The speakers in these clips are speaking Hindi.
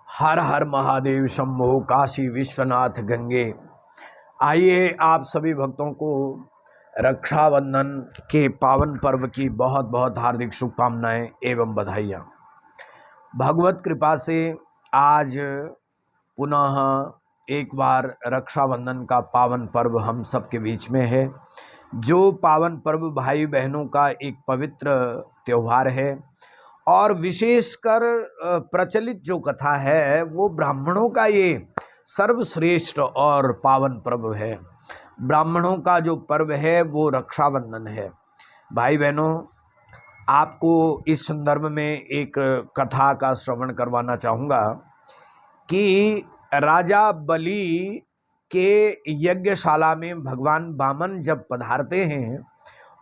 हर हर महादेव शंभो काशी विश्वनाथ गंगे। आइए आप सभी भक्तों को रक्षाबंधन के पावन पर्व की बहुत बहुत हार्दिक शुभकामनाएं एवं बधाइयाँ। भगवत कृपा से आज पुनः एक बार रक्षाबंधन का पावन पर्व हम सबके बीच में है। जो पावन पर्व भाई बहनों का एक पवित्र त्यौहार है और विशेषकर प्रचलित जो कथा है वो ब्राह्मणों का ये सर्वश्रेष्ठ और पावन पर्व है। ब्राह्मणों का जो पर्व है वो रक्षाबंधन है। भाई बहनों, आपको इस संदर्भ में एक कथा का श्रवण करवाना चाहूँगा कि राजा बलि के यज्ञशाला में भगवान वामन जब पधारते हैं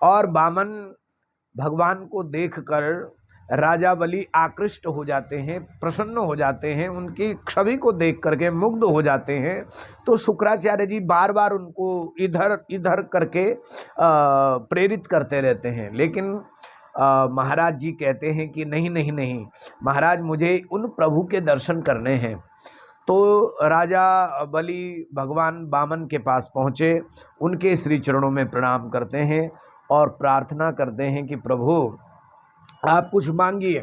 और वामन भगवान को देखकर राजा बलि आकृष्ट हो जाते हैं, प्रसन्न हो जाते हैं, उनकी छवि को देख करके मुग्ध हो जाते हैं। तो शुक्राचार्य जी बार बार उनको इधर इधर करके प्रेरित करते रहते हैं, लेकिन महाराज जी कहते हैं कि नहीं नहीं नहीं महाराज, मुझे उन प्रभु के दर्शन करने हैं। तो राजा बलि भगवान वामन के पास पहुँचे, उनके श्री चरणों में प्रणाम करते हैं और प्रार्थना करते हैं कि प्रभु आप कुछ मांगिए।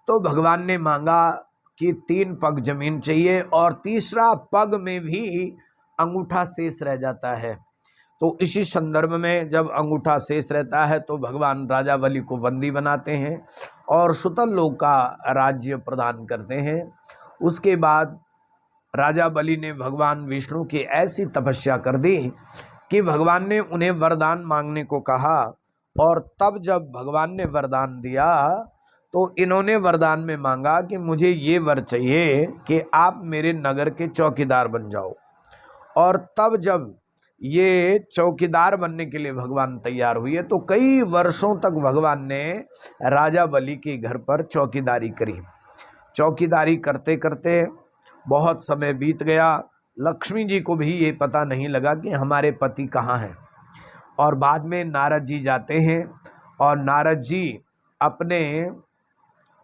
तो भगवान ने मांगा कि 3 पग जमीन चाहिए और तीसरा पग में भी अंगूठा शेष रह जाता है। तो इसी संदर्भ में जब अंगूठा शेष रहता है तो भगवान राजा बलि को बंदी बनाते हैं और सुतल लोक का राज्य प्रदान करते हैं। उसके बाद राजा बलि ने भगवान विष्णु की ऐसी तपस्या कर दी कि भगवान ने उन्हें वरदान मांगने को कहा और तब जब भगवान ने वरदान दिया तो इन्होंने वरदान में मांगा कि मुझे ये वर चाहिए कि आप मेरे नगर के चौकीदार बन जाओ। और तब जब ये चौकीदार बनने के लिए भगवान तैयार हुए तो कई वर्षों तक भगवान ने राजा बलि के घर पर चौकीदारी करी। चौकीदारी करते करते बहुत समय बीत गया। लक्ष्मी जी को भी ये पता नहीं लगा कि हमारे पति कहाँ हैं। और बाद में नारद जी जाते हैं और नारद जी अपने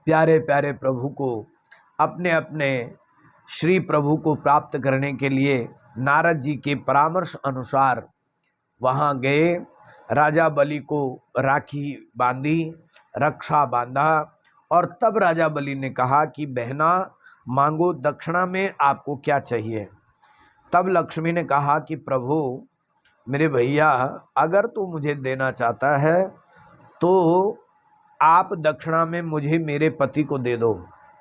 प्यारे प्यारे प्रभु को, अपने अपने श्री प्रभु को प्राप्त करने के लिए नारद जी के परामर्श अनुसार वहाँ गए। राजा बलि को राखी बांधी, रक्षा बांधा और तब राजा बलि ने कहा कि बहना मांगो, दक्षिणा में आपको क्या चाहिए। तब लक्ष्मी ने कहा कि प्रभु मेरे भैया, अगर तू मुझे देना चाहता है तो आप दक्षिणा में मुझे मेरे पति को दे दो।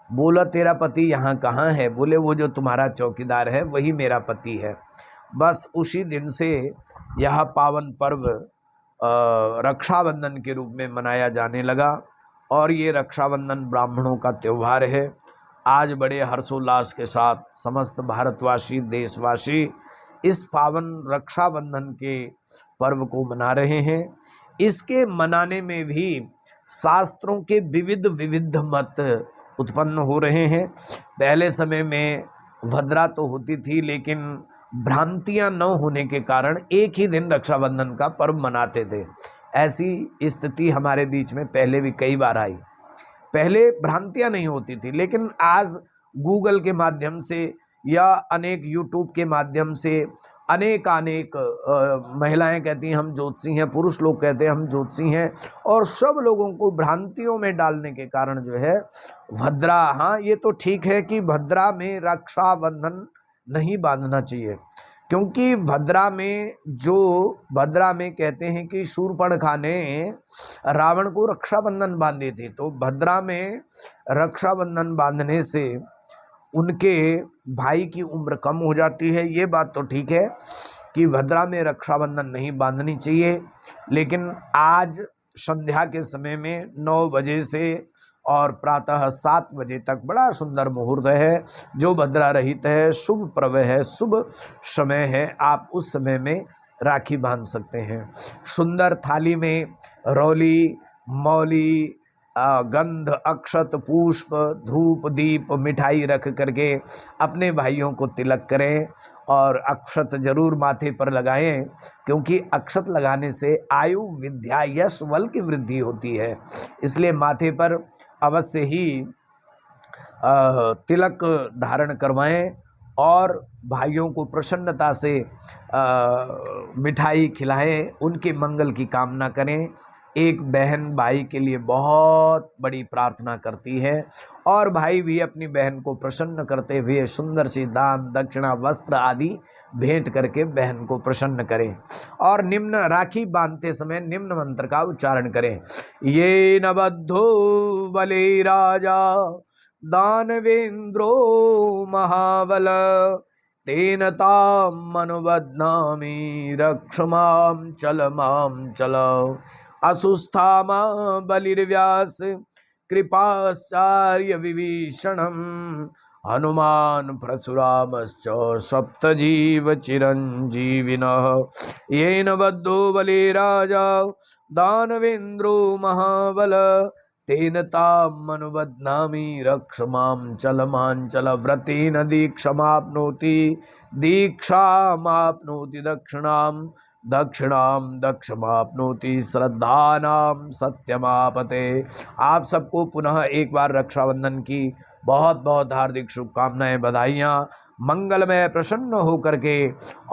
बोला तेरा पति यहाँ कहाँ है? बोले वो जो तुम्हारा चौकीदार है वही मेरा पति है। बस उसी दिन से यह पावन पर्व रक्षाबंधन के रूप में मनाया जाने लगा और ये रक्षाबंधन ब्राह्मणों का त्यौहार है। आज बड़े हर्षोल्लास के साथ समस्त भारतवासी, देशवासी इस पावन रक्षाबंधन के पर्व को मना रहे हैं। इसके मनाने में भी शास्त्रों के विविध विविध मत उत्पन्न हो रहे हैं। पहले समय में भद्रा तो होती थी, लेकिन भ्रांतियां न होने के कारण एक ही दिन रक्षाबंधन का पर्व मनाते थे। ऐसी स्थिति हमारे बीच में पहले भी कई बार आई। पहले भ्रांतियां नहीं होती थी, लेकिन आज गूगल के माध्यम से या अनेक यूट्यूब के माध्यम से अनेक महिलाएं कहती हैं हम ज्योतिषी हैं, पुरुष लोग कहते हैं हम ज्योतिषी हैं, और सब लोगों को भ्रांतियों में डालने के कारण जो है भद्रा, हाँ ये तो ठीक है कि भद्रा में रक्षाबंधन नहीं बांधना चाहिए, क्योंकि भद्रा में कहते हैं कि शूर्पणखा ने रावण को रक्षाबंधन बांधी थी। तो भद्रा में रक्षाबंधन बांधने से उनके भाई की उम्र कम हो जाती है। ये बात तो ठीक है कि भद्रा में रक्षाबंधन नहीं बांधनी चाहिए, लेकिन आज संध्या के समय में 9 बजे से और प्रातः 7 बजे तक बड़ा सुंदर मुहूर्त है, जो भद्रा रहित है, शुभ पर्व है, शुभ समय है। आप उस समय में राखी बांध सकते हैं। सुंदर थाली में रौली, मौली, गंध, अक्षत, पुष्प, धूप, दीप, मिठाई रख करके अपने भाइयों को तिलक करें और अक्षत जरूर माथे पर लगाएं, क्योंकि अक्षत लगाने से आयु, विद्या, यश, बल की वृद्धि होती है। इसलिए माथे पर अवश्य ही तिलक धारण करवाएं और भाइयों को प्रसन्नता से मिठाई खिलाएं, उनके मंगल की कामना करें। एक बहन भाई के लिए बहुत बड़ी प्रार्थना करती है और भाई भी अपनी बहन को प्रसन्न करते हुए सुंदर सी दान दक्षिणा वस्त्र आदि भेंट करके बहन को प्रसन्न करें। और निम्न राखी बांधते समय निम्न मंत्र का उच्चारण करें। ये न बद्धो बले राजा दानवेंद्रो महाबल तेन ताम अनुबध्नामि रक्ष मां चल असुस्थामा बलिर्व्यास कृपाचार्य विभीषणम हनुमान परशुरामश्च सप्तजीव चिरंजीविनः येन बद्धो बले राजा दानवेंद्रो महाबल तेन ताम अनुबध्नामि रक्ष मां चल व्रतेन दीक्षामाप्नोति दक्षिणाम श्रद्धानाम सत्यमापते। आप सबको पुनः एक बार रक्षाबंधन की बहुत बहुत हार्दिक शुभकामनाएं, बधाइयाँ। मंगलमय प्रसन्न होकर के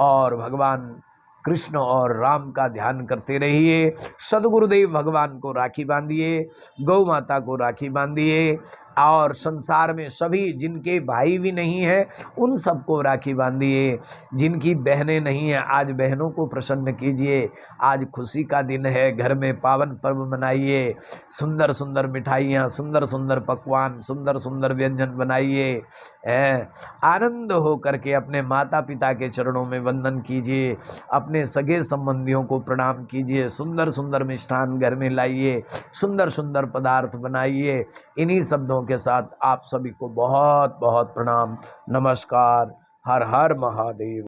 और भगवान कृष्ण और राम का ध्यान करते रहिए। सदगुरुदेव भगवान को राखी बांधिए, गौ माता को राखी बांधिए और संसार में सभी जिनके भाई भी नहीं है उन सबको राखी बांधिए। जिनकी बहनें नहीं हैं आज बहनों को प्रसन्न कीजिए। आज खुशी का दिन है, घर में पावन पर्व मनाइए। सुंदर सुंदर मिठाइयाँ, सुंदर सुंदर पकवान, सुंदर सुंदर व्यंजन बनाइए। आनंद हो करके अपने माता पिता के चरणों में वंदन कीजिए, अपने सगे संबंधियों को प्रणाम कीजिए। सुंदर सुंदर मिष्ठान घर में लाइए, सुंदर सुंदर पदार्थ बनाइए। इन्हीं शब्दों के साथ आप सभी को बहुत बहुत प्रणाम, नमस्कार। हर हर महादेव।